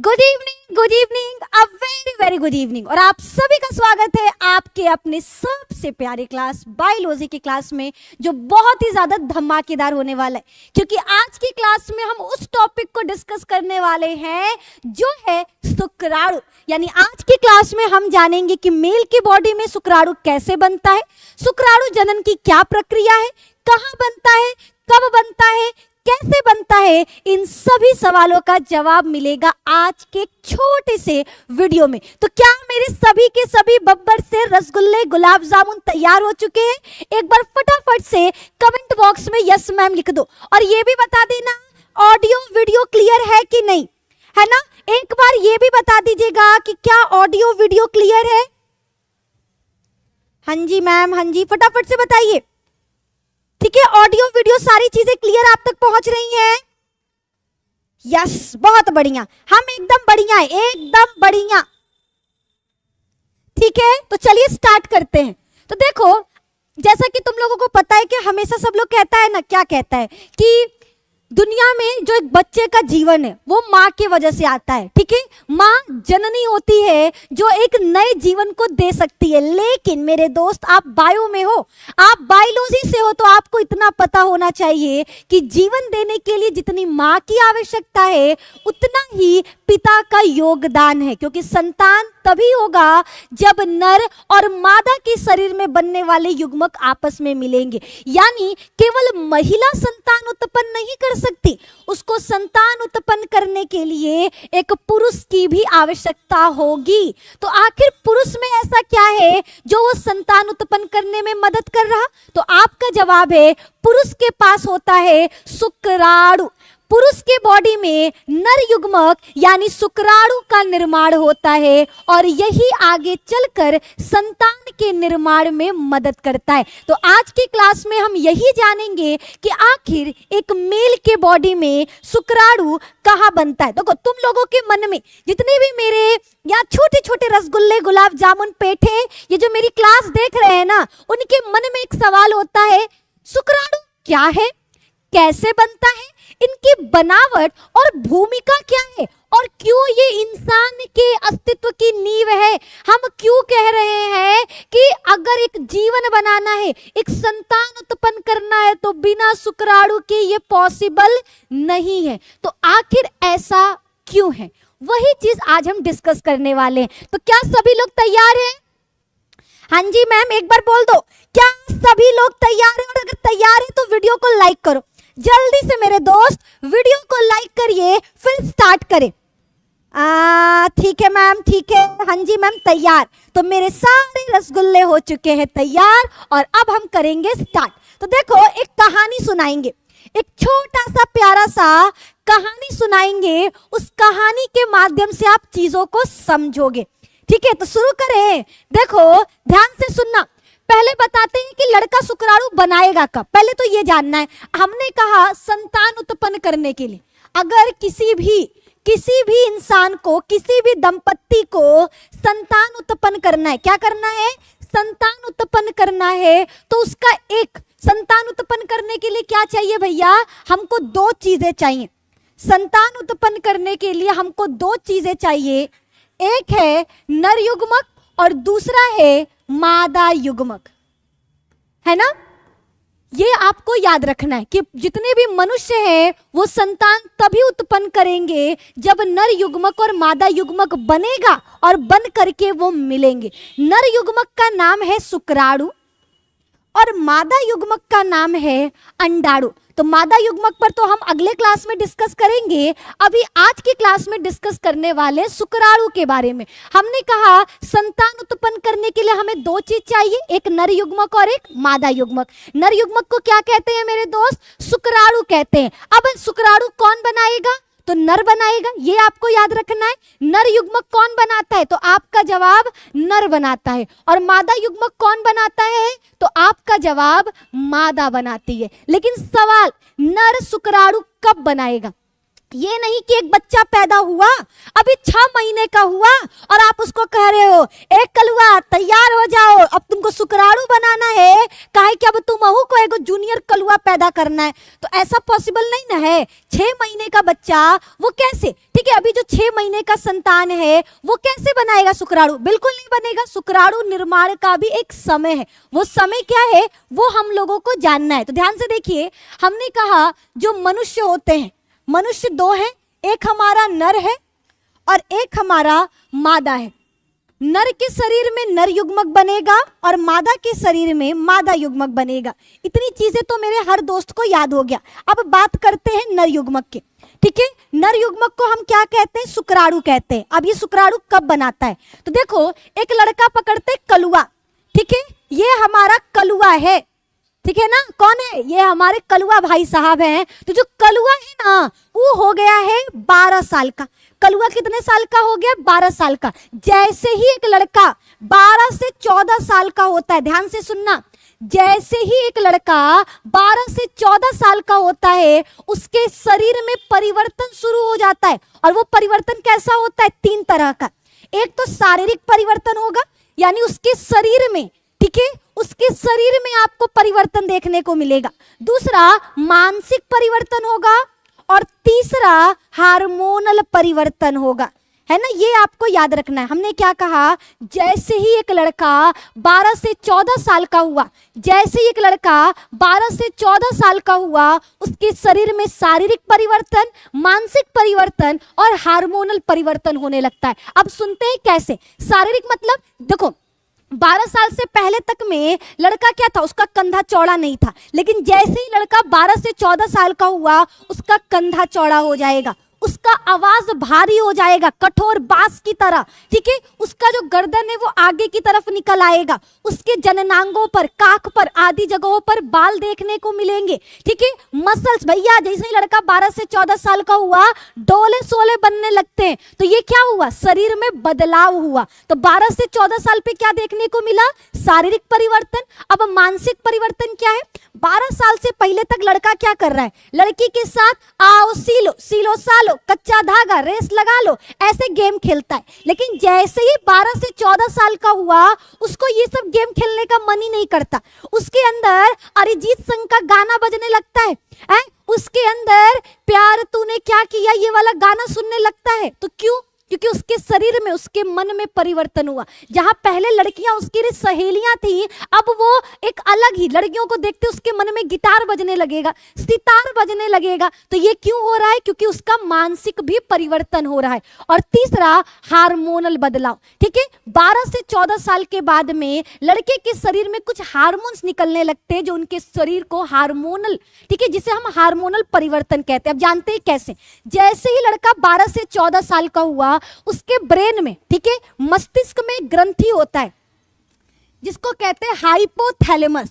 Good evening, a very very good evening. और आप सभी का स्वागत है आपके अपने सबसे प्यारे क्लास बायोलॉजी की क्लास में, जो बहुत ही ज्यादा धमाकेदार होने वाला है। क्योंकि आज की क्लास में हम उस टॉपिक को डिस्कस करने वाले हैं जो है शुक्राणु। यानी आज की क्लास में हम जानेंगे कि मेल की बॉडी में शुक्राणु कैसे बनता है, शुक्राणु जनन की क्या प्रक्रिया है, कहाँ बनता है, कब बनता है, कैसे बनता है। इन सभी सवालों का जवाब मिलेगा आज के छोटे से वीडियो में। तो क्या मेरे सभी के सभी बब्बर से रसगुल्ले गुलाब जामुन तैयार हो चुके हैं? एक बार फटाफट से कमेंट बॉक्स में यस मैम लिख दो। और ये भी बता देना ऑडियो वीडियो क्लियर है कि नहीं, है ना। एक बार ये भी बता दीजिएगा कि क्या ऑडियो वीडियो क्लियर है। हाँ जी मैम, हाँ जी, फटाफट से बताइए। ठीक है, ऑडियो वीडियो सारी चीजें क्लियर आप तक पहुंच रही हैं? यस, बहुत बढ़िया, हम एकदम बढ़िया है, एकदम बढ़िया। ठीक है, तो चलिए स्टार्ट करते हैं। तो देखो, जैसा कि तुम लोगों को पता है कि हमेशा सब लोग कहता है ना, क्या कहता है कि दुनिया में जो एक बच्चे का जीवन है वो माँ की वजह से आता है। ठीक है, माँ जननी होती है जो एक नए जीवन को दे सकती है। लेकिन मेरे दोस्त, आप बायो में हो, आप बायोलॉजी से हो, तो आपको इतना पता होना चाहिए कि जीवन देने के लिए जितनी माँ की आवश्यकता है उतना ही पिता का योगदान है। क्योंकि संतान तभी होगा जब नर और मादा के शरीर में बनने वाले युग्मक आपस में मिलेंगे। यानी केवल महिला संतान उत्पन्न नहीं कर सकती, उसको संतान उत्पन्न करने के लिए एक पुरुष की भी आवश्यकता होगी। तो आखिर पुरुष में ऐसा क्या है जो वो संतान उत्पन्न करने में मदद कर रहा? तो आपका जवाब है पुरुष के पास होता है शुक्राणु। पुरुष के बॉडी में नर युग्मक यानी शुक्राणु का निर्माण होता है और यही आगे चलकर संतान के निर्माण में मदद करता है। तो आज की क्लास में हम यही जानेंगे कि आखिर एक मेल के बॉडी में शुक्राणु कहाँ बनता है। देखो, तुम लोगों के मन में जितने भी मेरे या छोटे छोटे रसगुल्ले गुलाब जामुन पेठे ये जो मेरी क्लास देख रहे हैं ना, उनके मन में एक सवाल होता है, शुक्राणु क्या है, कैसे बनता है, इनकी बनावट और भूमिका क्या है, और क्यों ये इंसान के अस्तित्व की नींव है। हम क्यों कह रहे हैं कि अगर एक जीवन बनाना है, एक संतान उत्पन्न करना है, तो बिना शुक्राणु के ये पॉसिबल नहीं है। तो आखिर ऐसा क्यों है, वही चीज आज हम डिस्कस करने वाले हैं। तो क्या सभी लोग तैयार हैं? हाँ जी मैम, एक बार बोल दो, क्या सभी लोग तैयार हैं? और अगर तैयार है तो वीडियो को लाइक करो जल्दी से मेरे दोस्त, वीडियो को लाइक करिए, फिर स्टार्ट करें। ठीक है मैम, ठीक है, हाँ जी मैम तैयार। तो मेरे सारे रसगुल्ले हो चुके हैं तैयार और अब हम करेंगे स्टार्ट। तो देखो, एक कहानी सुनाएंगे, एक छोटा सा प्यारा सा कहानी सुनाएंगे। उस कहानी के माध्यम से आप चीजों को समझोगे। ठीक है, तो शुरू करें। देखो, ध्यान से सुनना। पहले बताते हैं कि लड़का शुक्राणु बनाएगा कब। पहले तो ये जानना है, हमने कहा संतान उत्पन्न करने के लिए अगर किसी भी इंसान को, किसी भी दंपत्ति को संतान उत्पन्न करना है, क्या करना है, संतान उत्पन्न करना है, तो उसका एक संतान उत्पन्न करने के लिए क्या चाहिए भैया, हमको दो चीजें चाहिए। संतान उत्पन्न करने के लिए हमको दो चीजें चाहिए, एक है नर युग्मक और दूसरा है मादा युग्मक, है ना। ये आपको याद रखना है कि जितने भी मनुष्य हैं वो संतान तभी उत्पन्न करेंगे जब नर युग्मक और मादा युग्मक बनेगा और बन करके वो मिलेंगे। नर युग्मक का नाम है शुक्राणु और मादा युग्मक का नाम है अंडाणु। तो मादा युग्मक पर तो हम अगले क्लास में डिस्कस करेंगे। अभी आज की क्लास में डिस्कस करने वाले शुक्राणु के बारे में। हमने कहा संतान उत्पन्न करने के लिए हमें दो चीज चाहिए, एक नर युग्मक और एक मादा युग्मक। नर युग्मक को क्या कहते हैं मेरे दोस्त, शुक्राणु कहते हैं। अब शुक्राणु कौन बनाएगा, तो नर बनाएगा, ये आपको याद रखना है। नर युग्मक कौन बनाता है, तो आपका जवाब नर बनाता है। और मादा युग्मक कौन बनाता है, तो आपका जवाब मादा बनाती है। लेकिन सवाल, नर शुक्राणु कब बनाएगा? ये नहीं कि एक बच्चा पैदा हुआ, अभी 6 महीने का हुआ और आप उसको कह रहे हो एक कलुआ तैयार हो जाओ, अब तुमको शुक्राणु बनाना है, काहे कि अब तुमहू को एगो जूनियर कलुआ पैदा करना है। तो ऐसा पॉसिबल नहीं ना है। 6 महीने का बच्चा वो कैसे, ठीक है, अभी जो 6 महीने का संतान है वो कैसे बनाएगा शुक्राणु? बिल्कुल नहीं बनेगा। शुक्राणु निर्माण का भी एक समय है, वो समय क्या है वो हम लोगों को जानना है। तो ध्यान से देखिए, हमने कहा जो मनुष्य होते हैं, मनुष्य 2 हैं, एक हमारा नर है और एक हमारा मादा है। नर के शरीर में नर युग्मक बनेगा और मादा के शरीर में मादा युग्मक बनेगा। इतनी चीजें तो मेरे हर दोस्त को याद हो गया। अब बात करते हैं नर युग्मक के, ठीक है। नर युग्मक को हम क्या कहते हैं? शुक्राणु कहते हैं। अब ये शुक्राणु कब बनाता है? तो देखो, एक लड़का पकड़ते कलुआ, ठीक है, ये हमारा कलुआ है, ठीक है ना। कौन है? ये हमारे कलुआ भाई साहब हैं। तो जो कलुआ है ना वो हो गया है 12 साल का। कलुआ कितने साल का हो गया? 12 साल का। जैसे ही एक लड़का 12 से 14 साल का होता है, ध्यान से सुनना, जैसे ही एक लड़का 12 से 14 साल का होता है उसके शरीर में परिवर्तन शुरू हो जाता है। और वो परिवर्तन कैसा होता है? 3 तरह का। एक तो शारीरिक परिवर्तन होगा, यानी उसके शरीर में, ठीक है, उसके शरीर में आपको परिवर्तन देखने को मिलेगा। दूसरा मानसिक परिवर्तन होगा और तीसरा हार्मोनल परिवर्तन होगा, है ना। ये आपको याद रखना है। हमने क्या कहा? जैसे ही एक लड़का 12 से 14 साल का हुआ, जैसे ही एक लड़का 12 से 14 साल का हुआ उसके शरीर में शारीरिक परिवर्तन, मानसिक परिवर्तन और हार्मोनल परिवर्तन होने लगता है। अब सुनते हैं कैसे। शारीरिक मतलब देखो, 12 साल से पहले तक में लड़का क्या था? उसका कंधा चौड़ा नहीं था, लेकिन जैसे ही लड़का 12 से 14 साल का हुआ उसका कंधा चौड़ा हो जाएगा, उसका आवाज भारी हो जाएगा कठोर बांस की तरह, ठीक है। उसका जो गर्दन है वो आगे की तरफ निकल आएगा, उसके जननांगों पर, काख पर आदि जगहों पर बाल देखने को मिलेंगे, ठीक है। मसल्स भैया, जैसे ही लड़का 12 से 14 साल का हुआ डोले सोले बनने लगते हैं। तो ये क्या हुआ? शरीर में बदलाव हुआ। तो 12 से 14 साल पे क्या देखने को मिला? शारीरिक परिवर्तन। अब मानसिक परिवर्तन क्या है? 12 साल से पहले तक लड़का क्या कर रहा है? लड़की के साथ आओ सीलो, सीलो सालो, कच्चा धागा, रेस लगा लो, ऐसे गेम खेलता है। लेकिन जैसे ही 12 से 14 साल का हुआ उसको ये सब गेम खेलने का मन ही नहीं करता। उसके अंदर अरिजीत सिंह का गाना बजने लगता है, उसके अंदर प्यार तूने क्या किया ये वाला गाना सुनने लगता है। तो क्यों? क्योंकि उसके शरीर में, उसके मन में परिवर्तन हुआ। जहां पहले लड़कियां उसकी सहेलियां थी, अब वो एक अलग ही, लड़कियों को देखते उसके मन में गिटार बजने लगेगा, सितार बजने लगेगा। तो ये क्यों हो रहा है? क्योंकि उसका मानसिक भी परिवर्तन हो रहा है। और तीसरा हार्मोनल बदलाव, ठीक है। 12 से 14 साल के बाद में लड़के के शरीर में कुछ हार्मोन्स निकलने लगते हैं जो उनके शरीर को हार्मोनल, ठीक है, जिसे हम हार्मोनल परिवर्तन कहते हैं। अब जानते हैं कैसे? जैसे ही लड़का 12 से 14 साल का हुआ उसके ब्रेन में, ठीक है, मस्तिष्क में ग्रंथि होता है जिसको कहते हैं हाइपोथैलेमस,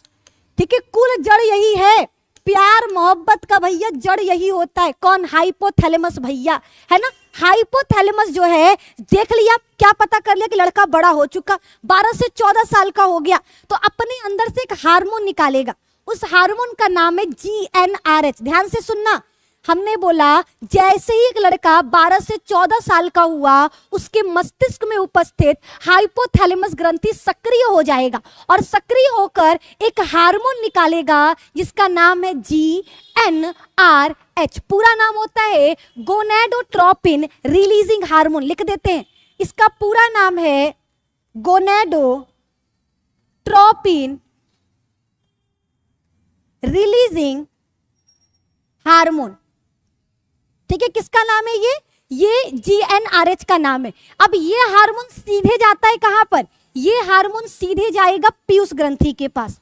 ठीक है। कुल जड़ यही है, प्यार मोहब्बत का भैया जड़ यही होता है। कौन? हाइपोथैलेमस भैया, है ना। हाइपोथैलेमस जो है, देख लिया, क्या पता कर लिया कि लड़का बड़ा हो चुका, 12 से 14 साल का हो गया, तो अपने अंदर से एक हार्मोन निकालेगा। उस हार्मोन का नाम है GnRH। ध्यान से सुनना, हमने बोला जैसे ही एक लड़का 12 से 14 साल का हुआ उसके मस्तिष्क में उपस्थित हाइपोथैलेमस ग्रंथि सक्रिय हो जाएगा और सक्रिय होकर एक हार्मोन निकालेगा जिसका नाम है GnRH। पूरा नाम होता है गोनेडोट्रोपिन रिलीजिंग हार्मोन। लिख देते हैं, इसका पूरा नाम है गोनेडोट्रोपिन रिलीजिंग हार्मोन, ठीक है। किसका नाम है ये GnRH का नाम है। अब ये हार्मोन सीधे जाता है कहां पर? ये हार्मोन सीधे जाएगा पीयूष ग्रंथि के पास।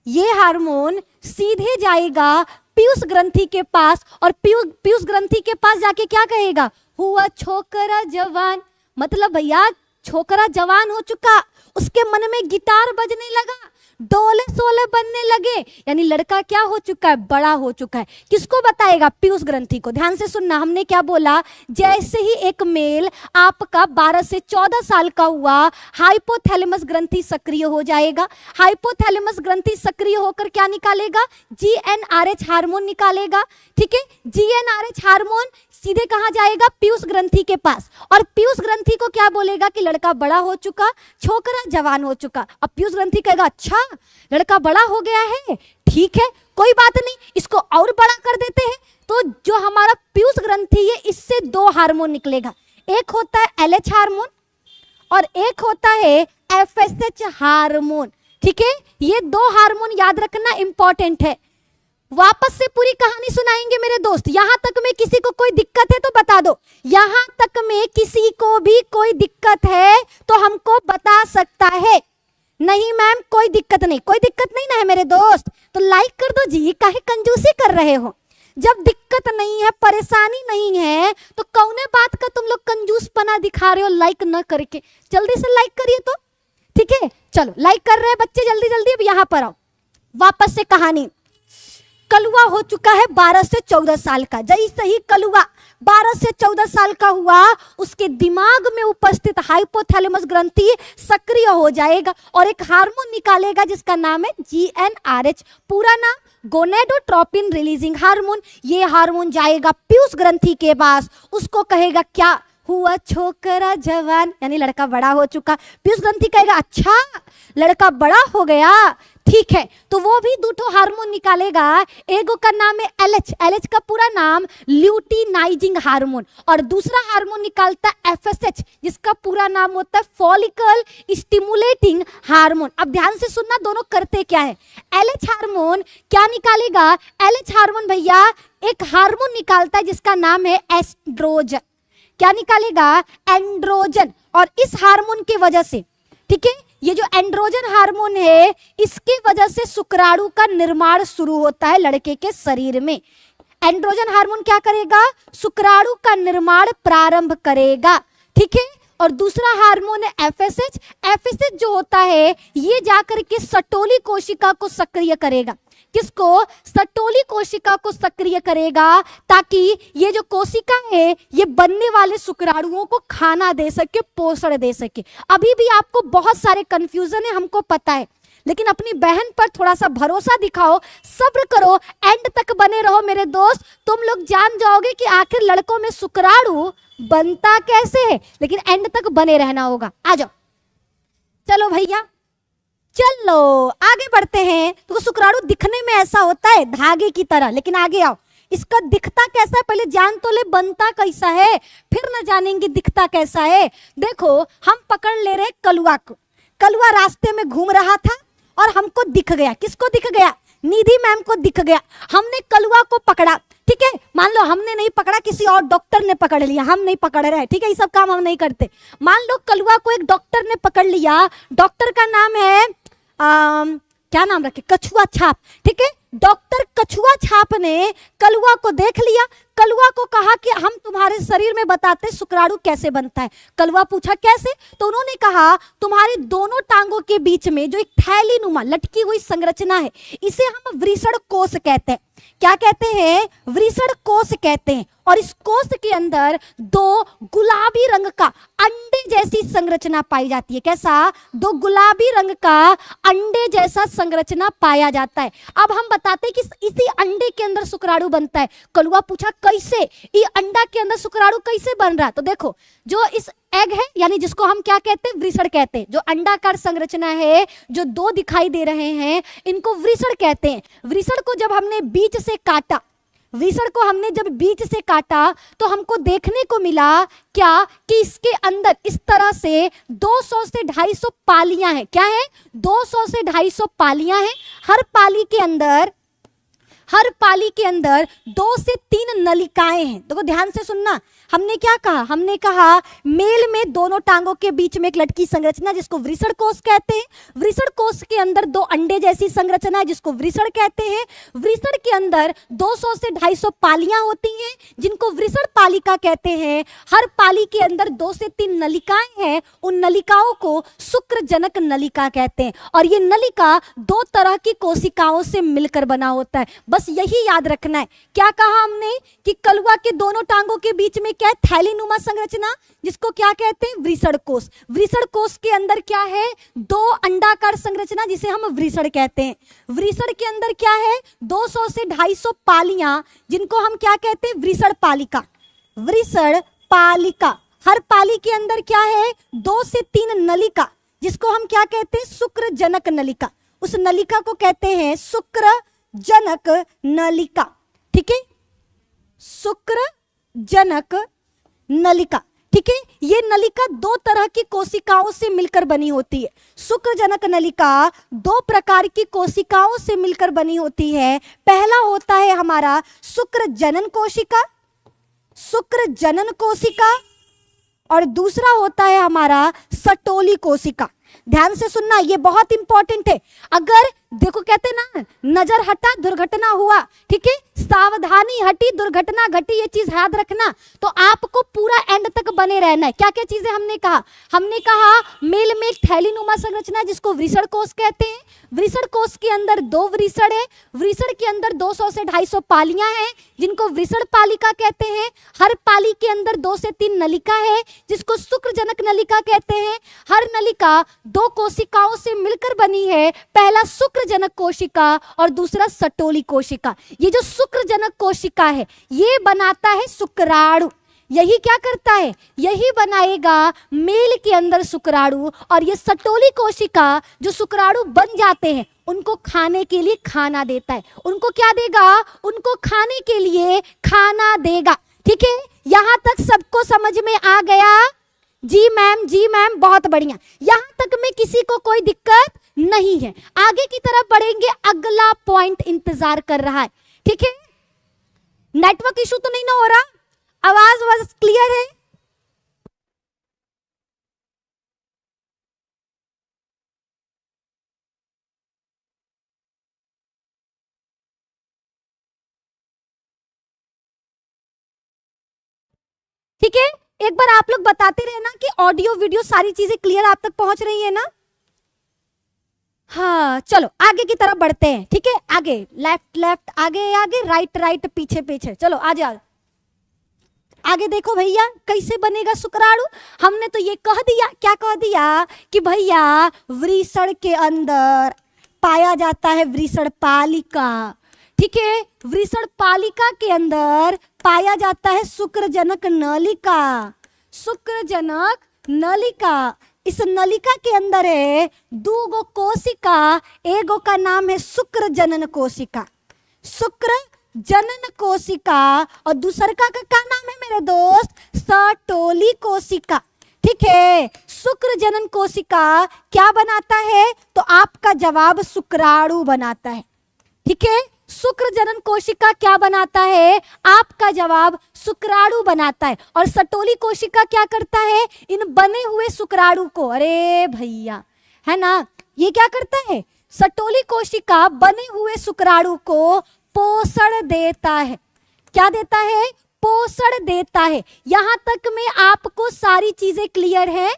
ये हार्मोन सीधे जाएगा पीयूष ग्रंथि के पास और पीयूष ग्रंथि के पास जाके क्या कहेगा? हुआ छोकरा जवान। मतलब भैया छोकरा जवान हो चुका, उसके मन में गिटार बजने लगा, डोले सोले बनने लगे, यानी लड़का क्या हो चुका है, बड़ा हो चुका है। किसको बताएगा, पीयूष ग्रंथि को। ध्यान से सुनना, हमने क्या बोला, जैसे ही एक मेल आपका 12 से 14 साल का हुआ, हाइपोथैलेमस ग्रंथि सक्रिय हो जाएगा। हाइपोथैलेमस ग्रंथि सक्रिय होकर क्या निकालेगा, जीएनआरएच हार्मोन निकालेगा। ठीक है, जीएनआरएच हार्मोन सीधे कहां जाएगा, पीयूष ग्रंथि के पास, और पीयूष ग्रंथि को क्या बोलेगा कि लड़का बड़ा हो चुका, छोकरा जवान हो चुका। अब पीयूष ग्रंथि कहेगा अच्छा लड़का बड़ा हो गया है, ठीक है कोई बात नहीं, इसको और बड़ा कर देते हैं। तो जो हमारा पीयूष ग्रंथि है, इससे 2 हार्मोन निकलेगा, एक होता है एलएच हार्मोन और एक होता है एफएसएच हार्मोन। ठीक है, ये 2 हार्मोन याद रखना इंपॉर्टेंट है। वापस से पूरी कहानी सुनाएंगे मेरे दोस्त। यहां तक में किसी को कोई दिक्कत है तो बता दो, यहां तक में किसी को भी कोई दिक्कत है तो हमको बता सकता है। नहीं मैम कोई दिक्कत नहीं, कोई दिक्कत नहीं ना है मेरे दोस्त, तो लाइक कर दो जी, काहे कंजूसी कर रहे हो। जब दिक्कत नहीं है, परेशानी नहीं है, तो कौने बात का तुम लोग कंजूसपना दिखा रहे हो लाइक न करके। जल्दी से लाइक करिए तो, ठीक है। चलो लाइक कर रहे हैं बच्चे, जल्दी जल्दी। अब यहाँ पर आओ, वापस से कहानी। कलुआ हो चुका है 12 से 14 साल का। जैसे ही कलुआ 12 से 14 साल का हुआ, उसके दिमाग में उपस्थित हाइपोथैलेमस ग्रंथि सक्रिय हो जाएगा और एक हार्मोन निकालेगा जिसका नाम है जीएनआरएच, पूरा नाम गोनेडोट्रोपिन रिलीजिंग हार्मोन। ये हार्मोन जाएगा पीयूष ग्रंथि के पास, उसको कहेगा क्या हुआ, छोकरा जवान, यानी लड़का बड़ा हो चुका। पीयूष ग्रंथि कहेगा अच्छा लड़का बड़ा हो गया, ठीक है, तो वो भी 2 हार्मोन निकालेगा। एगो का नाम है एलएच, एलएच का पूरा नाम ल्यूटिनाइजिंग हार्मोन, और दूसरा हार्मोन निकालता है एफएसएच, जिसका पूरा नाम होता है फॉलिकल स्टिमुलेटिंग हार्मोन। अब ध्यान से सुनना, दोनों करते क्या है। एलएच हार्मोन क्या निकालेगा, एलएच हार्मोन भैया एक हार्मोन निकालता है जिसका नाम है एस्ट्रोजन। क्या निकालेगा, एंड्रोजन। और इस हार्मोन की वजह से, ठीक है, ये जो एंड्रोजन हार्मोन है, इसके वजह से शुक्राणु का निर्माण शुरू होता है लड़के के शरीर में। एंड्रोजन हार्मोन क्या करेगा, शुक्राणु का निर्माण प्रारंभ करेगा। ठीक है, और दूसरा हार्मोन है एफएसएच। एफएसएच जो होता है, ये जाकर के सटोली कोशिका को सक्रिय करेगा। किसको, सटोली कोशिका को सक्रिय करेगा, ताकि ये जो कोशिका है ये बनने वाले शुक्राणुओं को खाना दे सके, पोषण दे सके। अभी भी आपको बहुत सारे कंफ्यूजन है, हमको पता है, लेकिन अपनी बहन पर थोड़ा सा भरोसा दिखाओ, सब्र करो, एंड तक बने रहो मेरे दोस्त। तुम लोग जान जाओगे कि आखिर लड़कों में शुक्राणु बनता कैसे है, लेकिन एंड तक बने रहना होगा। आ जाओ, चलो भैया चलो आगे बढ़ते हैं। तो शुक्राणु दिखने में ऐसा होता है धागे की तरह, लेकिन आगे आओ, इसका दिखता कैसा है पहले जान तो ले, बनता कैसा है, फिर न जानेंगे दिखता कैसा है। देखो हम पकड़ ले रहे कलुआ को, कलुआ रास्ते में घूम रहा था और हमको दिख गया। किसको दिख गया, निधि मैम को दिख गया। हमने कलुआ को पकड़ा, ठीक है, मान लो हमने नहीं पकड़ा, किसी और डॉक्टर ने पकड़ लिया, हम नहीं पकड़ रहे, ठीक है, ये सब काम हम नहीं करते। मान लो कलुआ को एक डॉक्टर ने पकड़ लिया, डॉक्टर का नाम है क्या नाम रखे, कछुआ छाप। ठीक है, डॉक्टर कछुआ छाप ने कलुआ को देख लिया, कलुआ को कहा कि हम तुम्हारे शरीर में बताते शुक्राणु कैसे बनता है। कलुआ पूछा कैसे, तो उन्होंने कहा तुम्हारी दोनों टांगों के बीच में जो एक थैली नुमा लटकी हुई संरचना है, इसे हम वृषण कोष कहते हैं। क्या कहते हैं, वृषण कोष कहते हैं। और इस कोष के अंदर 2 गुलाबी रंग का अंडे जैसी संरचना पाई जाती है। कैसा, 2 गुलाबी रंग का अंडे जैसा संरचना पाया जाता है। अब हम बताते हैं कि इसी अंडे के अंदर शुक्राणु बनता है। कलुआ पूछा कैसे, ये अंडा के अंदर शुक्राणु कैसे बन रहा है। तो देखो जो इस एग है, यानी जिसको हम क्या कहते हैं, वृषण कहते हैं, जो अंडाकार संरचना है, जो 2 दिखाई दे रहे हैं, इनको वृषण कहते हैं। वृषण को जब हमने बीच से काटा, वृषण को हमने जब बीच से काटा, तो हमको देखने को मिला क्या कि इसके अंदर इस तरह से 200 से 250 पालियां हैं। क्या है, 200 से 250 पालियां हैं। हर पाली के अंदर हर पाली के अंदर 2 से 3 नलिकाएं हैं। देखो ध्यान से सुनना, हमने क्या कहा, हमने कहा मेल में दोनों टांगों के बीच में एक लटकी संरचना जिसको वृषण कोष कहते हैं। वृषण कोष के अंदर 2 अंडे जैसी संरचना है जिसको वृषण कहते हैं। वृषण के अंदर 200 से 250 पालियां होती हैं जिनको वृषण पालिका कहते हैं। हर पाली के अंदर 2 से 3 नलिकाएं हैं, उन नलिकाओं को शुक्रजनक नलिका कहते हैं। और ये नलिका 2 तरह की कोशिकाओं से मिलकर बना होता है। बस यही याद रखना है। क्या कहा हमने कि कलुआ के दोनों टांगों के बीच में क्या है, थैलीनुमा संरचना जिसको क्या कहते हैं, वृषण कोष। वृषण कोष के अंदर क्या है, 2 अंडाकार संरचना जिसे हम वृषण कहते हैं। वृषण के अंदर क्या है, 200 से 250 पालियां जिनको हम क्या कहते हैं, वृषण पालिका। वृषण पालिका। हर पाली के अंदर क्या है, 2 से 3 नलिका जिसको हम क्या कहते हैं, शुक्रजनक नलिका। उस नलिका को कहते हैं शुक्रजनक नलिका। ठीक है, शुक्रजनक नलिका। ठीक है, ये नलिका 2 तरह की कोशिकाओं से मिलकर बनी होती है। शुक्रजनक नलिका 2 प्रकार की कोशिकाओं से मिलकर बनी होती है। पहला होता है हमारा शुक्रजनन कोशिका, शुक्रजनन कोशिका, और दूसरा होता है हमारा सटोली कोशिका। ध्यान से सुनना, ये बहुत इंपॉर्टेंट है। अगर देखो कहते ना, नजर हटा दुर्घटना हुआ, ठीक है, सावधानी हटी दुर्घटना घटी, ये चीज याद रखना। तो आपको पूरा एंड तक बने रहना है। क्या क्या चीजें हमने कहा, हमने कहा मेल में एक थैलीनुमा संरचना है जिसको वृषण कोष कहते हैं। वृषण कोष के अंदर 2 वृषण है। वृषण के अंदर 200 से 250 पालियां हैं जिनको वृषण पालिका कहते हैं। हर पाली के अंदर 2 से 3 नलिका है जिसको शुक्रजनक नलिका कहते हैं। हर नलिका 2 कोशिकाओं से मिलकर बनी है। पहला शुक्रजनक कोशिका और दूसरा सटोली कोशिका। ये जो शुक्रजनक कोशिका है ये बनाता है शुक्राणु। यही क्या करता है, यही बनाएगा मेल के अंदर शुक्राणु। और ये सटोली कोशिका जो शुक्राणु बन जाते हैं उनको खाने के लिए खाना देता है। उनको क्या देगा, उनको खाने के लिए खाना देगा। ठीक है, यहां तक सबको समझ में आ गया? जी मैम, जी मैम, बहुत बढ़िया। यहां तक में किसी को कोई दिक्कत नहीं है। आगे की तरफ बढ़ेंगे, अगला पॉइंट इंतजार कर रहा है। ठीक है, नेटवर्क इशू तो नहीं ना हो रहा, आवाज क्लियर है? ठीक है, एक बार आप लोग बताते रहना कि ऑडियो वीडियो सारी चीजें क्लियर आप तक पहुंच रही है ना। हाँ चलो आगे की तरफ बढ़ते हैं। ठीक है, आगे लेफ्ट लेफ्ट, आगे आगे, राइट राइट, पीछे पीछे। चलो आ जाओ आगे। देखो भैया कैसे बनेगा शुक्राणु। हमने तो ये कह दिया, क्या कह दिया कि भैया वृषण के अंदर पाया जाता है वृषण पालिका। ठीक है, वृषण पालिका के अंदर पाया जाता है शुक्रजनक नलिका। शुक्रजनक नलिका, इस नलिका के अंदर है 2 कोशिका। एगो का नाम है शुक्रजनन कोशिका, शुक्रजनन कोशिका, और दूसर का नाम है मेरे दोस्त सटोली कोशिका। ठीक है, शुक्रजनन कोशिका क्या बनाता है, तो आपका जवाब शुक्राणु बनाता है। ठीक है, शुक्रजनन कोशिका क्या बनाता है, आपका जवाब शुक्राणु बनाता है। और सटोली कोशिका क्या करता है, इन बने हुए शुक्राणु को, अरे भैया है ना, ये क्या करता है, सटोली कोशिका बने हुए शुक्राणु को पोषण देता है। क्या देता है, पोषण देता है। यहां तक में आपको सारी चीजें क्लियर है?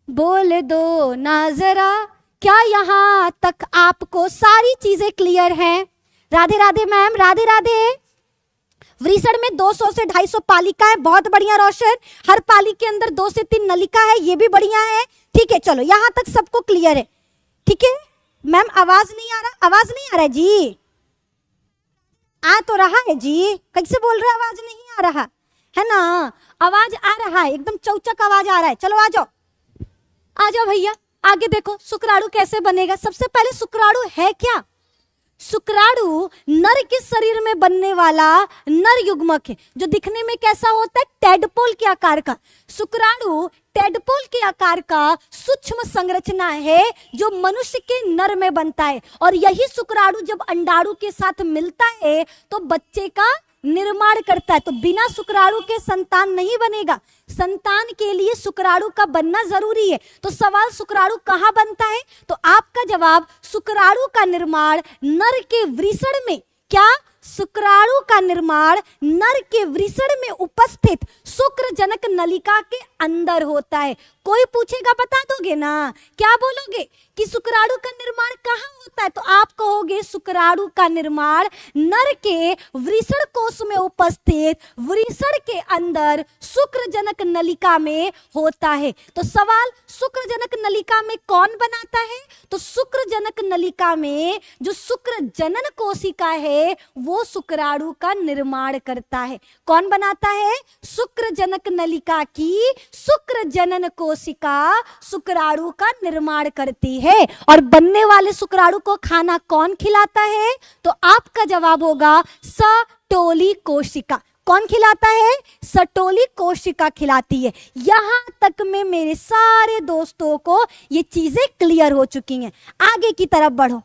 बोल दो ना जरा, क्या यहां तक आपको सारी चीजें क्लियर हैं? राधे राधे मैम, राधे राधे। वृषण में 200 से 250 पालिका है, बहुत बढ़िया रोशन। हर पाली के अंदर 2 से 3 नलिका है, ये भी बढ़िया है। ठीक है, चलो यहां तक सबको क्लियर है। ठीक है मैम, आवाज नहीं आ रहा, आवाज नहीं आ रहा है जी? आ तो रहा है जी, कैसे बोल रहे आवाज नहीं आ रहा है ना? आवाज आ रहा है, एकदम चौचक आवाज आ रहा है। चलो आ जाओ, आ जाओ भैया आगे। देखो शुक्राणु कैसे बनेगा। सबसे पहले शुक्राणु है क्या, शुक्राणु नर के शरीर में बनने वाला नर युग्मक है, जो दिखने में कैसा होता है, टेडपोल के आकार का। शुक्राणु टेडपोल के आकार का सूक्ष्म संरचना है जो मनुष्य के नर में बनता है, और यही शुक्राणु जब अंडाणु के साथ मिलता है तो बच्चे का निर्माण करता है। तो बिना शुक्राणु के संतान नहीं बनेगा, संतान के लिए शुक्राणु का बनना जरूरी है। तो सवाल शुक्राणु कहाँ बनता है, तो आपका जवाब शुक्राणु का निर्माण नर के वृषण में, क्या शुक्राणु का निर्माण नर के वृषण में उपस्थित शुक्रजनक नलिका के अंदर होता है। कोई पूछेगा बता दोगे ना, क्या बोलोगे कि शुक्राणु का निर्माण कहाँ होता है, तो आप कहोगे शुक्राणु का निर्माण नर के वृषण कोश में उपस्थित वृषण के अंदर शुक्रजनक नलिका में होता है। तो सवाल शुक्रजनक नलिका में कौन बनाता है, तो शुक्रजनक नलिका में जो शुक्र जनन कोशिका है वो शुक्राणु का निर्माण करता है। कौन बनाता है, शुक्रजनक नलिका की शुक्र जनन कोशिका शुक्राणु का निर्माण करती है। और बनने वाले शुक्राणु को खाना कौन खिलाता है, तो आपका जवाब होगा सटोली कोशिका। कौन खिलाता है, सटोली कोशिका खिलाती है। यहां तक में मेरे सारे दोस्तों को ये चीजें क्लियर हो चुकी हैं। आगे की तरफ बढ़ो,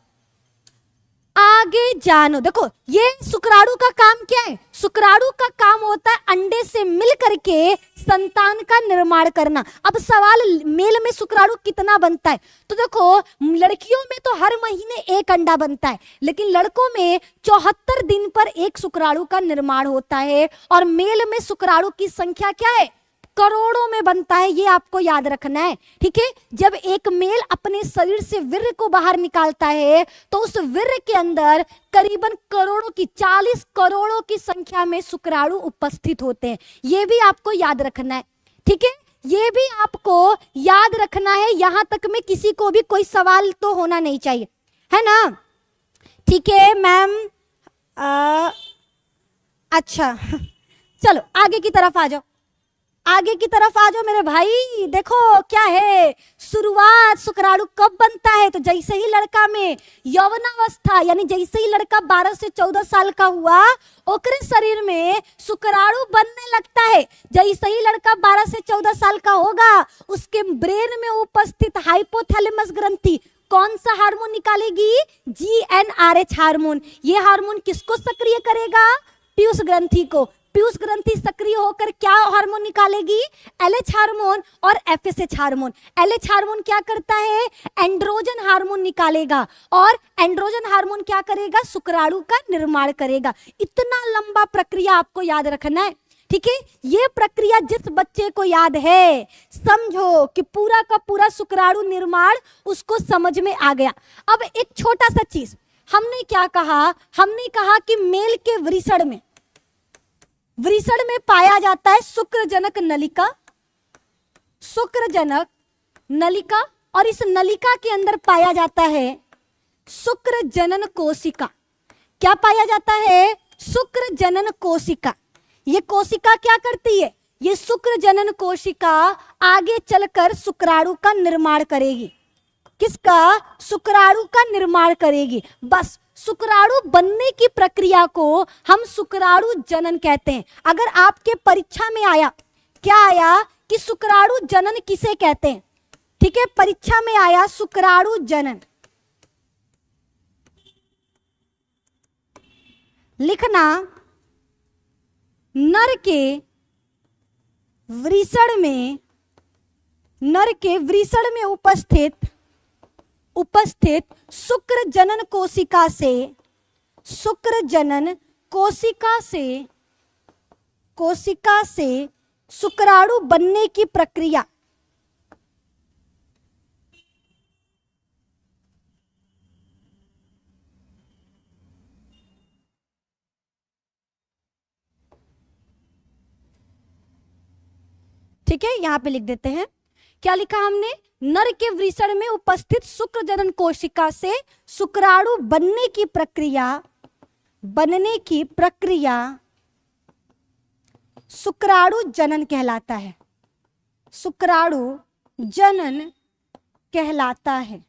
आगे जानो। देखो ये शुक्राणु का काम क्या है, शुक्राणु का काम होता है अंडे से मिल करके संतान का निर्माण करना। अब सवाल मेल में शुक्राणु कितना बनता है, तो देखो लड़कियों में तो हर महीने एक अंडा बनता है, लेकिन लड़कों में 74 दिन पर एक शुक्राणु का निर्माण होता है। और मेल में शुक्राणु की संख्या क्या है, करोड़ों में बनता है, ये आपको याद रखना है, ठीक है। जब एक मेल अपने शरीर से वीर्य को बाहर निकालता है तो उस वीर्य के अंदर करीबन करोड़ों की 40 करोड़ों की संख्या में शुक्राणु उपस्थित होते हैं। ये भी आपको याद रखना है, ठीक है, ये भी आपको याद रखना है। यहां तक में किसी को भी कोई सवाल तो होना नहीं चाहिए, है ना, ठीक है मैम। अच्छा चलो आगे की तरफ आ जाओ, आगे की तरफ आ जाओ मेरे भाई। देखो क्या है, शुरुआत शुक्राणु कब बनता है, तो जैसे ही लड़का में यौवनावस्था यानी जैसे ही लड़का 12 से 14 साल का हुआ ओकरे शरीर में शुक्राणु बनने लगता है। जैसे ही लड़का 12 से 14 साल का होगा उसके ब्रेन में उपस्थित हाइपोथैलेमस ग्रंथि कौन सा हार्मोन निकालेगी, GnRH हार्मोन। ये हार्मोन किसको सक्रिय करेगा, पीयूष ग्रंथि को। पीयूष ग्रंथि सक्रिय होकर क्या हार्मोन निकालेगी, LH हार्मोन और FSH हार्मोन। LH हार्मोन क्या करता है, एंड्रोजन हार्मोन निकालेगा, और एंड्रोजन हार्मोन क्या करेगा, शुक्राणु का निर्माण करेगा। इतना लंबा प्रक्रिया आपको याद रखना है, ठीक है। ये प्रक्रिया जिस बच्चे को याद है समझो कि पूरा का पूरा शुक्राणु निर्माण उसको समझ में आ गया। अब एक छोटा सा चीज हमने क्या कहा, हमने कहा कि मेल के वृषण में पाया जाता है शुक्रजनक नलिका, शुक्रजनक नलिका, और इस नलिका के अंदर पाया जाता है शुक्र जनन कोशिका। क्या पाया जाता है, शुक्र जनन कोशिका। ये कोशिका क्या करती है, ये शुक्र जनन कोशिका आगे चलकर शुक्राणु का निर्माण करेगी। किसका, शुक्राणु का निर्माण करेगी। बस शुक्राणु बनने की प्रक्रिया को हम शुक्राणु जनन कहते हैं। अगर आपके परीक्षा में आया, क्या आया कि शुक्राणु जनन किसे कहते हैं, ठीक है, परीक्षा में आया शुक्राणु जनन, लिखना नर के वृषण में उपस्थित शुक्र जनन कोशिका से शुक्राणु बनने की प्रक्रिया। ठीक है, यहां पे लिख देते हैं, क्या लिखा हमने, नर के वृषण में उपस्थित शुक्र जनन कोशिका से शुक्राणु बनने की प्रक्रिया शुक्राणु जनन कहलाता है, शुक्राणु जनन कहलाता है।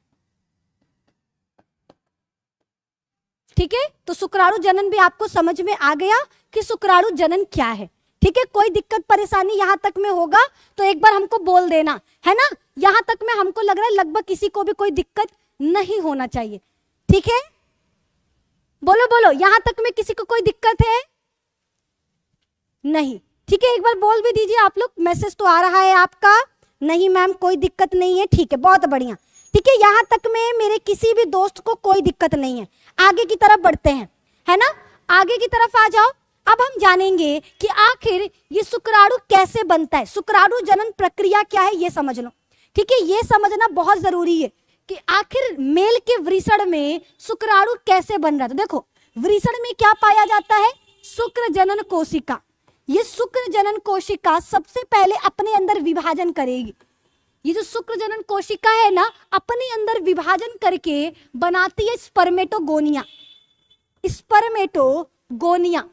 ठीक है, तो शुक्राणु जनन भी आपको समझ में आ गया कि शुक्राणु जनन क्या है। ठीक है, कोई दिक्कत परेशानी यहाँ तक में होगा तो एक बार हमको बोल देना, है ना। यहाँ तक में हमको लग रहा है लगभग किसी को भी कोई दिक्कत नहीं होना चाहिए। ठीक है, बोलो बोलो, यहाँ तक में किसी को कोई दिक्कत है? नहीं। ठीक है, एक बार बोल भी दीजिए आप लोग, मैसेज तो आ रहा है आपका, नहीं मैम कोई दिक्कत नहीं है। ठीक है, बहुत बढ़िया। ठीक है, यहाँ तक में मेरे किसी भी दोस्त को कोई दिक्कत नहीं है। आगे की तरफ बढ़ते हैं, है ना, आगे की तरफ आ जाओ। अब हम जानेंगे कि आखिर ये शुक्राणु कैसे बनता है, शुक्राणु जनन प्रक्रिया क्या है, ये समझ लो। ठीक है, ये समझना बहुत जरूरी है कि आखिर मेल के वृषण में शुक्राणु कैसे बन रहा है। तो देखो, वृषण में क्या पाया जाता है? शुक्र जनन कोशिका। ये शुक्र जनन कोशिका सबसे पहले अपने अंदर विभाजन करेगी। ये जो शुक्र जनन कोशिका है ना, अपने अंदर विभाजन करके बनाती है स्पर्मेटोगोनिया। स्पर्मेटोगोनिया,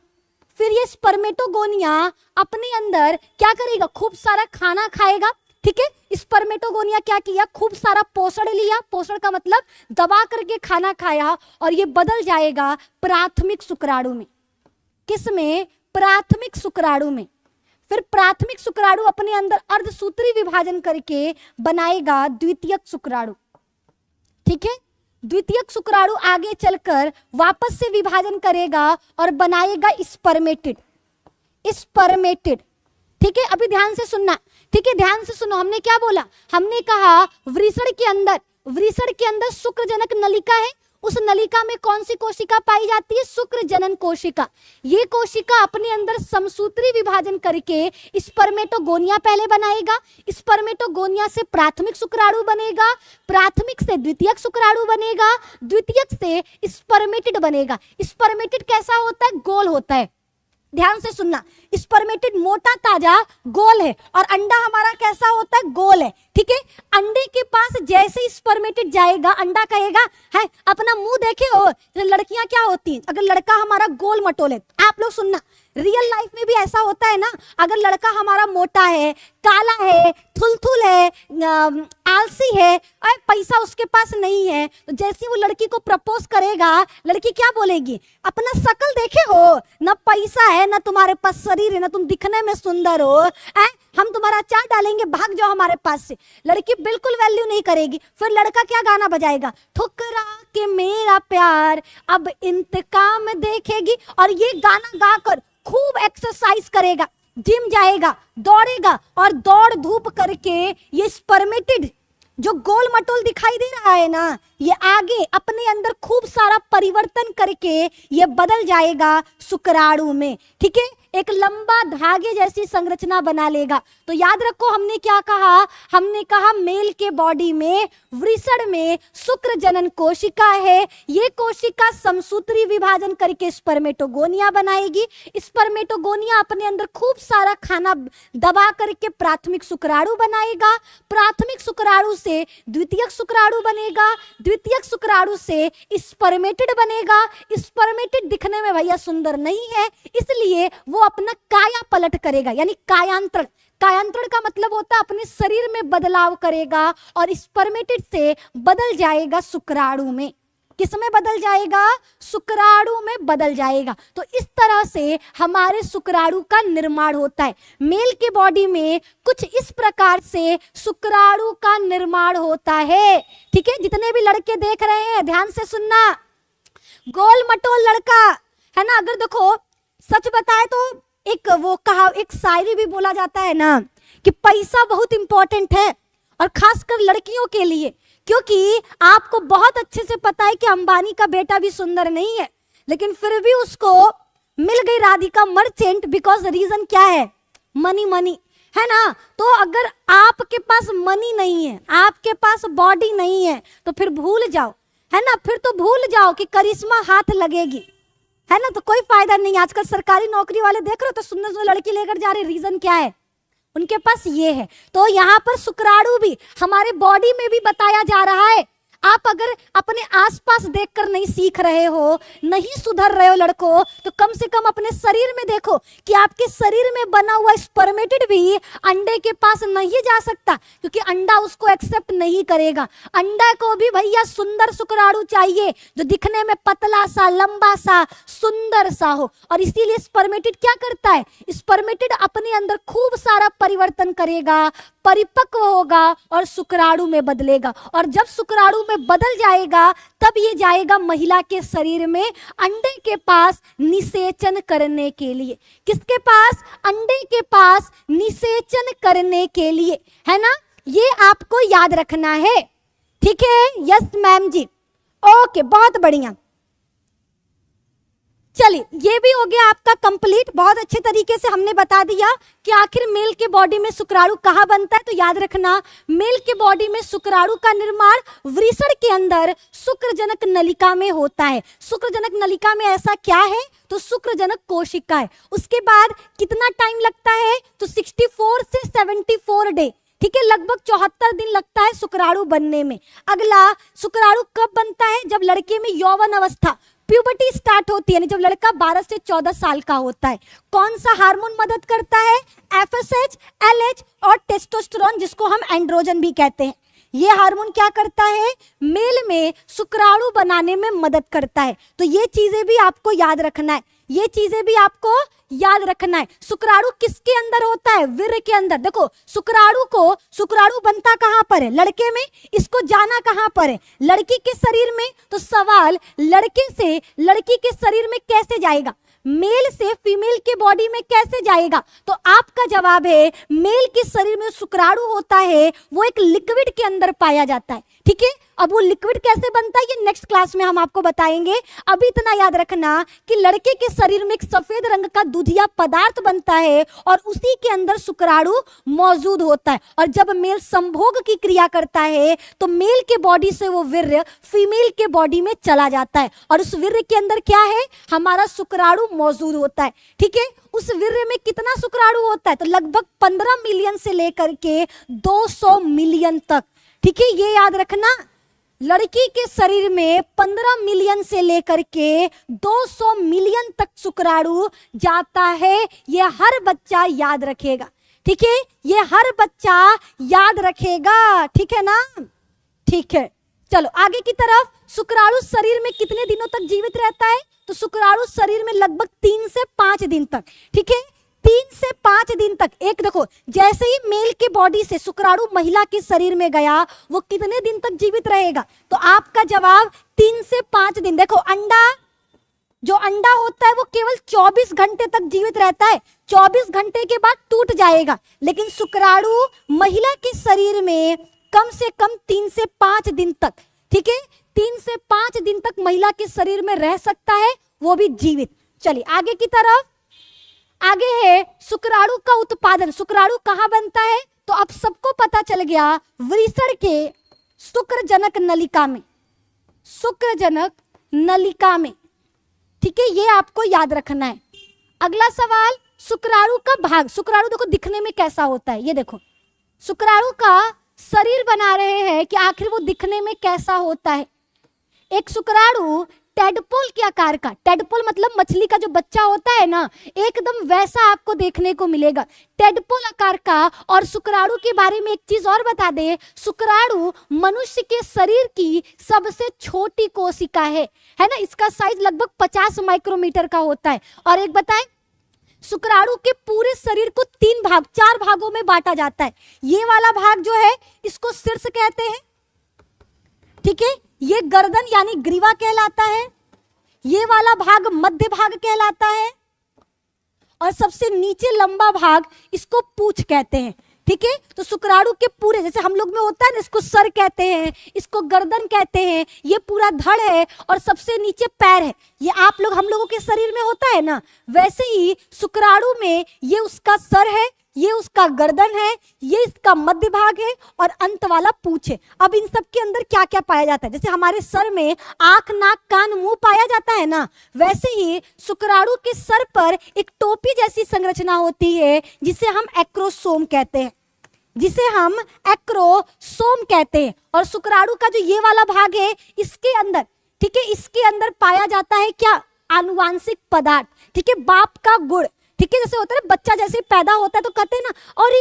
फिर ये स्पर्मेटोगोनिया अपने अंदर क्या करेगा? खूब सारा खाना खाएगा। ठीक है, स्पर्मेटोगोनिया क्या किया? खूब सारा पोषण लिया। पोषण का मतलब दबा करके खाना खाया, और ये बदल जाएगा प्राथमिक शुक्राणु में। किस में? प्राथमिक शुक्राणु में। फिर प्राथमिक शुक्राणु अपने अंदर अर्धसूत्री विभाजन करके बनाएगा द्वितीयक शुक्राणु। ठीक है, द्वितीयक शुक्राणु आगे चलकर वापस से विभाजन करेगा और बनाएगा स्पर्मेटिड। स्पर्मेटिड, ठीक है, अभी ध्यान से सुनना। ठीक है, ध्यान से सुनो, हमने क्या बोला? हमने कहा वृषण के अंदर शुक्रजनक नलिका है। उस नलिका में कौन सी कोशिका पाई जाती है? शुक्र जनन कोशिका। ये कोशिका अपने अंदर समसूत्री विभाजन करके स्पर्मेटोगोनिया पहले बनाएगा। स्पर्मेटोगोनिया से प्राथमिक शुक्राणु बनेगा, प्राथमिक से द्वितीयक शुक्राणु बनेगा, द्वितीयक से स्पर्मेटिड बनेगा। स्पर्मेटिड कैसा होता है? गोल होता है। ध्यान से सुनना, स्पर्मेटिड मोटा ताजा गोल है, और अंडा हमारा कैसा होता है? गोल है। ठीक है, अंडे के पास जैसे स्पर्मेटिड जाएगा, अंडा कहेगा है अपना मुंह देखे हो। लड़कियां क्या होती हैं? अगर लड़का हमारा गोल मटोल है, आप लोग सुनना, रियल लाइफ में भी ऐसा होता है ना। अगर लड़का हमारा मोटा है, काला है, थुलथुल है, आलसी है, और पैसा उसके पास नहीं है, तो जैसे वो लड़की को प्रपोज करेगा, लड़की क्या बोलेगी? अपना शकल देखे हो ना, पैसा है ना, तुम्हारे पास शरीर है ना, तुम दिखने में सुंदर हो, हम तुम्हारा चाट डालेंगे, भाग जाओ हमारे पास से। लड़की बिल्कुल वैल्यू नहीं करेगी। फिर लड़का क्या गाना बजाएगा? ठुकरा के मेरा प्यार अब इंतकाम देखेगी, और ये गाना गाकर खूब एक्सरसाइज करेगा, जिम जाएगा, दौड़ेगा, और दौड़ धूप करके ये स्पर्मेटिड जो गोल मटोल दिखाई दे रहा है ना, ये आगे अपने अंदर खूब सारा परिवर्तन करके ये बदल जाएगा शुक्राणु में। ठीक है, एक लंबा धागे जैसी संरचना बना लेगा। तो याद रखो, हमने क्या कहा? हमने कहा मेल के बॉडी में, वृषण में शुक्र जनन कोशिका है। ये कोशिका समसूत्री विभाजन करके स्पर्मेटोगोनिया बनाएगी। स्पर्मेटोगोनिया अपने अंदर खूब सारा खाना दबा करके प्राथमिक शुक्राणु बनाएगा। प्राथमिक शुक्राणु से द्वितीयक शुक्राणु बनेगा, द्वितीयक शुक्राणु से स्पर्मेटिड बनेगा। स्पर्मेटिड दिखने में भैया सुंदर नहीं है, इसलिए वो अपना काया पलट करेगा, यानी कायांतरण। कायांतरण का मतलब होता है अपने शरीर में बदलाव करेगा, और स्पर्मेटिड से बदल जाएगा शुक्राणु में। किस में बदल जाएगा? शुक्राणु में बदल जाएगा। तो इस तरह से हमारे शुक्राणु का निर्माण होता है। मेल के बॉडी में कुछ इस प्रकार से शुक्राणु का निर्माण होता है। ठीक है, जितने भी लड़के देख रहे हैं ध्यान से सुनना, गोल मटोल लड़का है ना, अगर देखो सच बताए तो एक वो कहा, एक शायरी भी बोला जाता है ना कि पैसा बहुत इंपॉर्टेंट है, और खासकर लड़कियों के लिए, क्योंकि आपको बहुत अच्छे से पता है कि अंबानी का बेटा भी सुंदर नहीं है, लेकिन फिर भी उसको मिल गई राधिका मर्चेंट। बिकॉज रीजन क्या है? मनी, मनी, है ना। तो अगर आपके पास मनी नहीं है, आपके पास बॉडी नहीं है, तो फिर भूल जाओ, है ना, फिर तो भूल जाओ कि करिश्मा हाथ लगेगी, है ना, तो कोई फायदा नहीं। आजकल सरकारी नौकरी वाले देख रहे हो तो सुंदर सुंदर लड़की लेकर जा रहे, रीजन क्या है? उनके पास ये है। तो यहाँ पर शुक्राणु भी हमारे बॉडी में भी बताया जा रहा है। आप अगर अपने आसपास देखकर नहीं सीख रहे हो, नहीं सुधर रहे हो लड़कों, तो कम से कम अपने शरीर में देखो कि आपके शरीर में बना हुआ स्पर्मेटिड भी अंडे के पास नहीं जा सकता, क्योंकि अंडा उसको एक्सेप्ट नहीं करेगा। अंडा को भी भैया सुंदर शुक्राणु चाहिए जो दिखने में पतला सा, लंबा सा, सुंदर सा हो। और इसीलिए स्पर्मेटिड क्या करता है, स्पर्मेटिड अपने अंदर खूब सारा परिवर्तन करेगा, परिपक्व होगा और शुक्राणु में बदलेगा। और जब शुक्राणु में बदल जाएगा तब ये जाएगा महिला के शरीर में अंडे के पास निषेचन करने के लिए। किसके पास? अंडे के पास निषेचन करने के लिए, है ना। ये आपको याद रखना है, ठीक है। यस मैम जी, ओके, बहुत बढ़िया। चलिए, ये भी हो गया आपका कंप्लीट। बहुत अच्छे तरीके से हमने बता दिया कि आखिर मेल के बॉडी में शुक्राणु कहाँ बनता है। तो याद रखना, मेल के बॉडी में शुक्राणु का निर्माण वृषण के अंदर शुक्रजनक नलिका में होता है। शुक्रजनक नलिका में ऐसा क्या है? तो शुक्रजनक कोशिका है। उसके बाद कितना टाइम लगता है? तो 64 से 74 डे, ठीक है, लगभग 74 दिन लगता है शुक्राणु बनने में। अगला, शुक्राणु कब बनता है? जब लड़के में यौवन अवस्था, प्यूबर्टी स्टार्ट होती है, जब लड़का 12 से 14 साल का होता है। कौन सा हार्मोन मदद करता है? एफएसएच, एलएच और टेस्टोस्टेरोन, जिसको हम एंड्रोजन भी कहते हैं। ये हार्मोन क्या करता है? मेल में शुक्राणु बनाने में मदद करता है। तो ये चीजें भी आपको याद रखना है, ये चीजें भी आपको याद रखना है। शुक्राणु किसके अंदर होता है? वीर्य के अंदर। देखो, शुक्राणु बनता कहां पर है? लड़के में। इसको जाना कहां पर है? लड़की के शरीर में। तो सवाल, लड़के से लड़की के शरीर में कैसे जाएगा? मेल से फीमेल के बॉडी में कैसे जाएगा? तो आपका जवाब है, मेल के शरीर में शुक्राणु होता है, वो एक लिक्विड के अंदर पाया जाता है, ठीक है। अब वो लिक्विड कैसे बनता है ये नेक्स्ट क्लास में हम आपको बताएंगे। अभी इतना याद रखना कि लड़के के शरीर में एक सफेद रंग का दूधिया पदार्थ बनता है और उसी के अंदर शुक्राणु मौजूद होता है। और जब मेल संभोग की क्रिया करता है तो मेल के बॉडी से वो वीर्य फीमेल के बॉडी में चला जाता है और उस वीर्य के अंदर क्या है? हमारा शुक्राणु मौजूद होता है, ठीक है। उस वीर्य में कितना शुक्राणु होता है? तो लगभग 15 मिलियन से लेकर के 200 मिलियन तक, ठीक है। ये याद रखना, लड़की के शरीर में 15 मिलियन से लेकर के 200 मिलियन तक शुक्राणु जाता है। ये हर बच्चा याद रखेगा, ठीक है। ये हर बच्चा याद रखेगा, ठीक है ना, ठीक है। चलो आगे की तरफ। शुक्राणु शरीर में कितने दिनों तक जीवित रहता है? तो शुक्राणु शरीर में लगभग 3 से 5 दिन तक, ठीक है। 3 से 5 दिन तक। एक देखो, जैसे ही मेल के बॉडी से शुक्राणु महिला के शरीर में गया, वो कितने दिन तक जीवित रहेगा? तो आपका जवाब 3 से 5 दिन। देखो, जो अंडा होता है वो केवल 24 घंटे तक जीवित रहता है, 24 घंटे के बाद टूट जाएगा। लेकिन शुक्राणु महिला के शरीर में कम से कम 3 से 5 दिन तक, ठीक है, 3 से 5 दिन तक महिला के शरीर में रह सकता है, वो भी जीवित। चलिए आगे की तरफ। आगे है शुक्राणु का उत्पादन। शुक्राणु कहाँ बनता है? तो अब सबको पता चल गया, वृषण के शुक्रजनक नलिका में, शुक्रजनक नलिका में, ठीक है। ये आपको याद रखना है। अगला सवाल, शुक्राणु का भाग। शुक्राणु देखो दिखने में कैसा होता है, ये देखो, शुक्राणु का शरीर बना रहे हैं कि आखिर वो दिखने में कैसा होता है। एक शुक्राणु टेडपोल के आकार का, टेडपोल मतलब मछली का जो बच्चा होता है ना, एकदम वैसा आपको देखने को मिलेगा, टेडपोल आकार का। और शुक्राणु के बारे में एक चीज और बता दे, शुक्राणु मनुष्य के शरीर की सबसे छोटी कोशिका है ना। इसका साइज लगभग 50 माइक्रोमीटर का होता है। और एक बताएं, शुक्राणु के पूरे शरीर को 4 भागों में बांटा जाता है। ये वाला भाग जो है इसको शीर्ष कहते हैं, ठीक है। ये गर्दन यानी ग्रीवा कहलाता है। ये वाला भाग मध्य भाग कहलाता है और सबसे नीचे लंबा भाग इसको पूंछ कहते हैं, ठीक है। तो शुक्राणु के पूरे, जैसे हम लोग में होता है ना, इसको सर कहते हैं, इसको गर्दन कहते हैं, ये पूरा धड़ है और सबसे नीचे पैर है। ये हम लोगों के शरीर में होता है ना, वैसे ही शुक्राणु में ये उसका सर है, ये उसका गर्दन है, ये इसका मध्य भाग है और अंत वाला पूंछ है। अब इन सब के अंदर क्या क्या पाया जाता है? जैसे हमारे सर में आंख, नाक, कान, मुंह पाया जाता है ना, वैसे ही शुक्राणु के सर पर एक टोपी जैसी संरचना होती है जिसे हम एक्रोसोम कहते हैं। जिसे हम एक्रोसोम कहते हैं। और शुक्राणु का जो ये वाला भाग है, इसके अंदर, ठीक है, इसके अंदर पाया जाता है क्या, आनुवांशिक पदार्थ, ठीक है, बाप का गुण, ठीक है। जैसे होता है ना, बच्चा जैसे पैदा होता है तो कहते हैं ना, और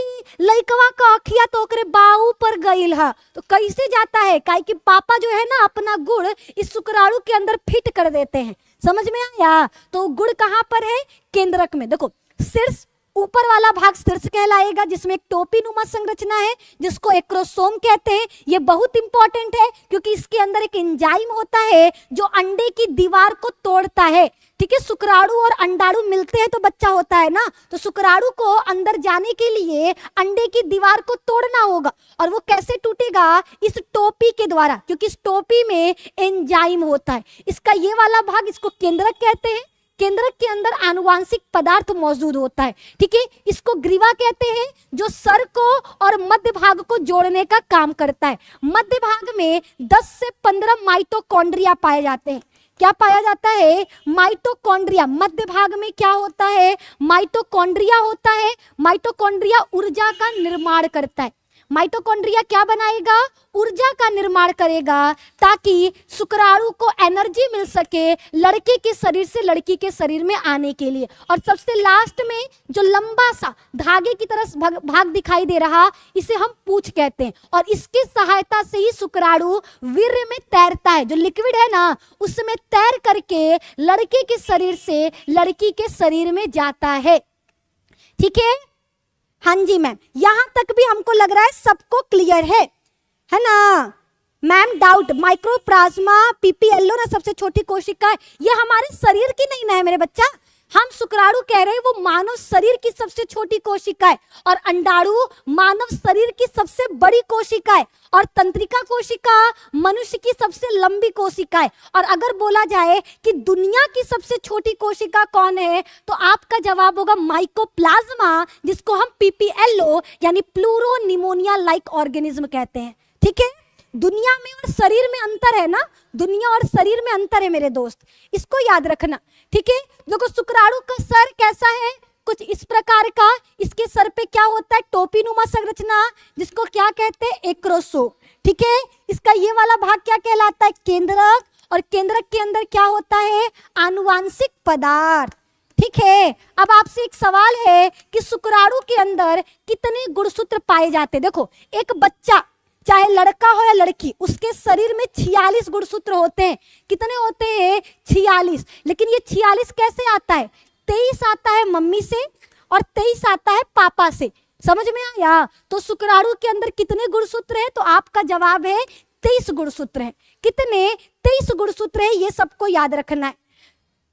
लइकवा का अखिया तो ओकरे बाऊ पर गइल है, तो कैसे जाता है, काहे कि पापा जो है ना अपना गुण इस शुक्राणु के अंदर फिट कर देते हैं। समझ में आया? तो गुण कहाँ पर है, केंद्रक में। देखो, शीर्ष ऊपर वाला भाग शीर्ष कहलाएगा, जिसमें एक टोपी नुमा संरचना है, जिसको एक्रोसोम कहते हैं। ये बहुत इंपॉर्टेंट है क्योंकि इसके अंदर एक एंजाइम होता है जो अंडे की दीवार को तोड़ता है, ठीक है। शुक्राणु और अंडाणु मिलते हैं तो बच्चा होता है ना, तो शुक्राणु को अंदर जाने के लिए अंडे की दीवार को तोड़ना होगा। और वो कैसे टूटेगा, इस टोपी के द्वारा, क्योंकि इस टोपी में एंजाइम होता है। इसका ये वाला भाग, इसको केंद्रक कहते हैं। केंद्रक के अंदर आनुवांशिक पदार्थ मौजूद होता है, ठीक है। इसको ग्रीवा कहते हैं, जो सर को और मध्य भाग को जोड़ने का काम करता है। मध्य भाग में 10 से 15 माइटोकॉन्ड्रिया पाए जाते हैं। क्या पाया जाता है, माइटोकॉन्ड्रिया। मध्य भाग में क्या होता है, माइटोकॉन्ड्रिया होता है। माइटोकॉन्ड्रिया ऊर्जा का निर्माण करता है। माइटोकॉन्ड्रिया क्या बनाएगा, ऊर्जा का निर्माण करेगा, ताकि शुक्राणु को एनर्जी मिल सके लड़के के शरीर से लड़की के शरीर में आने के लिए। और सबसे लास्ट में जो लंबा सा धागे की तरह भाग दिखाई दे रहा, इसे हम पूंछ कहते हैं। और इसकी सहायता से ही शुक्राणु वीर्य में तैरता है। जो लिक्विड है ना, उसमें तैर करके लड़के के शरीर से लड़की के शरीर में जाता है, ठीक है। हाँ जी मैम, यहां तक भी हमको लग रहा है सबको क्लियर है ना मैम? डाउट, माइक्रोप्लाज्मा पीपीएलओ ना सबसे छोटी कोशिका है, ये हमारे शरीर की नहीं ना है मेरे बच्चा। हम शुक्राणु कह रहे हैं वो मानव शरीर की सबसे छोटी कोशिका है, और अंडाणु मानव शरीर की सबसे बड़ी कोशिका है, और तंत्रिका कोशिका मनुष्य की सबसे लंबी कोशिका है। और अगर बोला जाए कि दुनिया की सबसे छोटी कोशिका कौन है, तो आपका जवाब होगा माइकोप्लाज्मा, जिसको हम पीपीएलओ यानी प्लूरोनिमोनिया लाइक ऑर्गेनिज्म कहते हैं, ठीक है। दुनिया में और शरीर में अंतर है ना, दुनिया और शरीर में अंतर है मेरे दोस्त, इसको याद रखना, ठीक है। देखो, शुक्राणु का सर कैसा है, कुछ इस प्रकार का। इसके सर पे क्या होता है, टोपी नुमा संरचना, जिसको क्या कहते हैं, एक्रोसोम, ठीक है। इसका ये वाला भाग क्या कहलाता है, केंद्रक। और केंद्रक के अंदर क्या होता है, आनुवांशिक पदार्थ, ठीक है। अब आपसे एक सवाल है कि शुक्राणु के अंदर कितने गुणसूत्र पाए जाते हैं। देखो, एक बच्चा चाहे लड़का हो या लड़की, उसके शरीर में 46 गुणसूत्र होते हैं। कितने होते हैं, 46। लेकिन ये 46 कैसे आता है, 23 आता है मम्मी से और 23 आता है पापा से। समझ में आया? तो शुक्राणु के अंदर कितने गुणसूत्र हैं, तो आपका जवाब है 23 गुणसूत्र हैं। कितने, 23 गुणसूत्र हैं, ये सबको याद रखना है,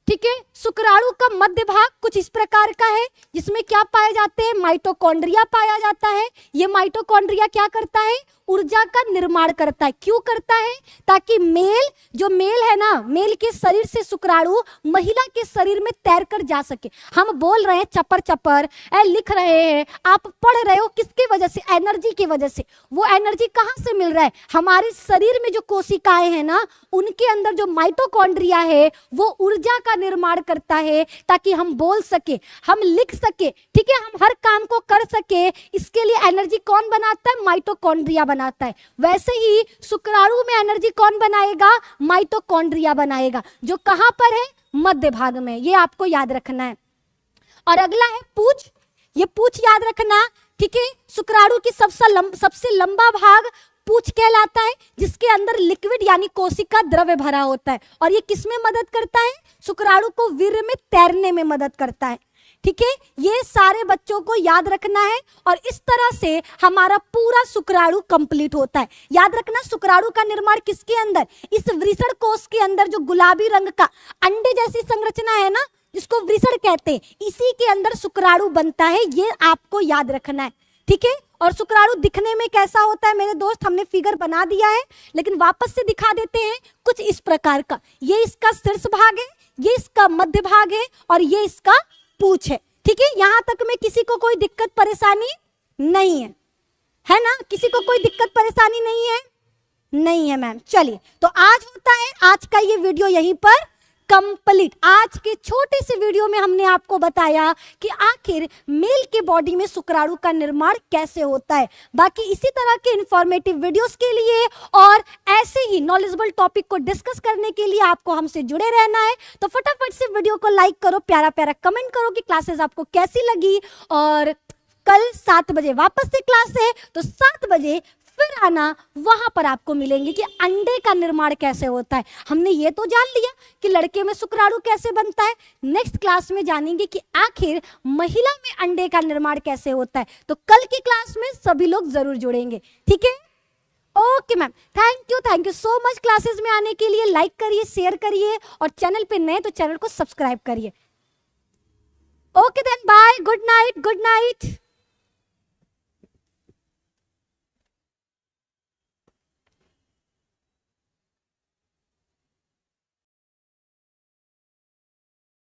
ठीक है। शुक्राणु का मध्य भाग कुछ इस प्रकार का है, जिसमें क्या पाए जाते हैं, माइटोकॉन्ड्रिया पाया जाता है। ये माइटोकॉन्ड्रिया क्या करता है, ऊर्जा का निर्माण करता है। क्यों करता है, ताकि मेल है ना, मेल के शरीर से शुक्राणु महिला के शरीर में तैर कर जा सके। हम बोल रहे हैं चपर चपर, लिख रहे हैं, आप पढ़ रहे हो, किसकी वजह से, एनर्जी की वजह से। वो एनर्जी कहाँ से मिल रहा है, हमारे शरीर में जो कोशिकाएं हैं ना, उनके अंदर जो माइटोकॉन्ड्रिया है वो ऊर्जा का निर्माण करता है, ताकि हम बोल सके, हम लिख सके, ठीक है, हम हर काम को कर सके। इसके लिए एनर्जी कौन बनाता है, माइटोकॉन्ड्रिया बनाता है। वैसे ही शुक्राणु में एनर्जी कौन बनाएगा, माइटोकॉन्ड्रिया बनाएगा, जो कहां पर है, मध्य भाग में। ये आपको याद रखना है। और अगला है पूंछ, ये पूंछ याद रखना, ठीक है। शुक्राणु की सबसे लंबा भाग पूंछ कहलाता है, जिसके अंदर लिक्विड यानी कोशिका द्रव्य भरा होता है। और ये किसमें मदद करता है, शुक्राणु को वीर्य में तैरने में मदद करता है, ठीक है। ये सारे बच्चों को याद रखना है, और इस तरह से हमारा पूरा शुक्राणु कंप्लीट होता है। याद रखना, शुक्राणु का निर्माण किसके अंदर, इस वृषण कोश के अंदर, जो गुलाबी रंग का अंडे जैसी संरचना है ना, जिसको वृषण कहते हैं, इसी के अंदर शुक्राणु बनता है। ये आपको याद रखना है, ठीक है। और शुक्राणु दिखने में कैसा होता है मेरे दोस्त, हमने फिगर बना दिया है, लेकिन वापस से दिखा देते हैं, कुछ इस प्रकार का। ये इसका शीर्ष भाग है, ये इसका मध्य भाग है, और ये इसका पूंछ है, ठीक है। यहां तक में किसी को कोई दिक्कत परेशानी नहीं है ना, किसी को कोई दिक्कत परेशानी नहीं है, नहीं है मैम। चलिए, तो आज होता है, आज का ये वीडियो यहीं पर कंप्लीट। आज के छोटे से वीडियो में हमने आपको बताया कि आखिर मेल के बॉडी में शुक्राणु का निर्माण कैसे होता है। बाकी इसी तरह के इंफॉर्मेटिव वीडियोस के लिए और ऐसे ही नॉलेजेबल टॉपिक को डिस्कस करने के लिए आपको हमसे जुड़े रहना है। तो फटाफट से वीडियो को लाइक करो, प्यारा प्यारा कमेंट करो कि क्लासेस आपको कैसी लगी। और कल 7 बजे वापस से क्लास है, तो 7 बजे फिर आना, वहां पर आपको मिलेंगे कि अंडे का निर्माण कैसे होता है। हमने ये तो जान लिया कि लड़के में शुक्राणु कैसे बनता है, नेक्स्ट क्लास में जानेंगे कि आखिर महिला में अंडे का निर्माण कैसे होता है। तो कल की क्लास में सभी लोग जरूर जुड़ेंगे, ठीक है? Okay ma'am, thank you so much classes में आने के लिए। लाइक करिए, शेयर करिए और चैनल पे नए तो चैनल को सब्सक्राइब करिए। Okay then, bye, good night, good night.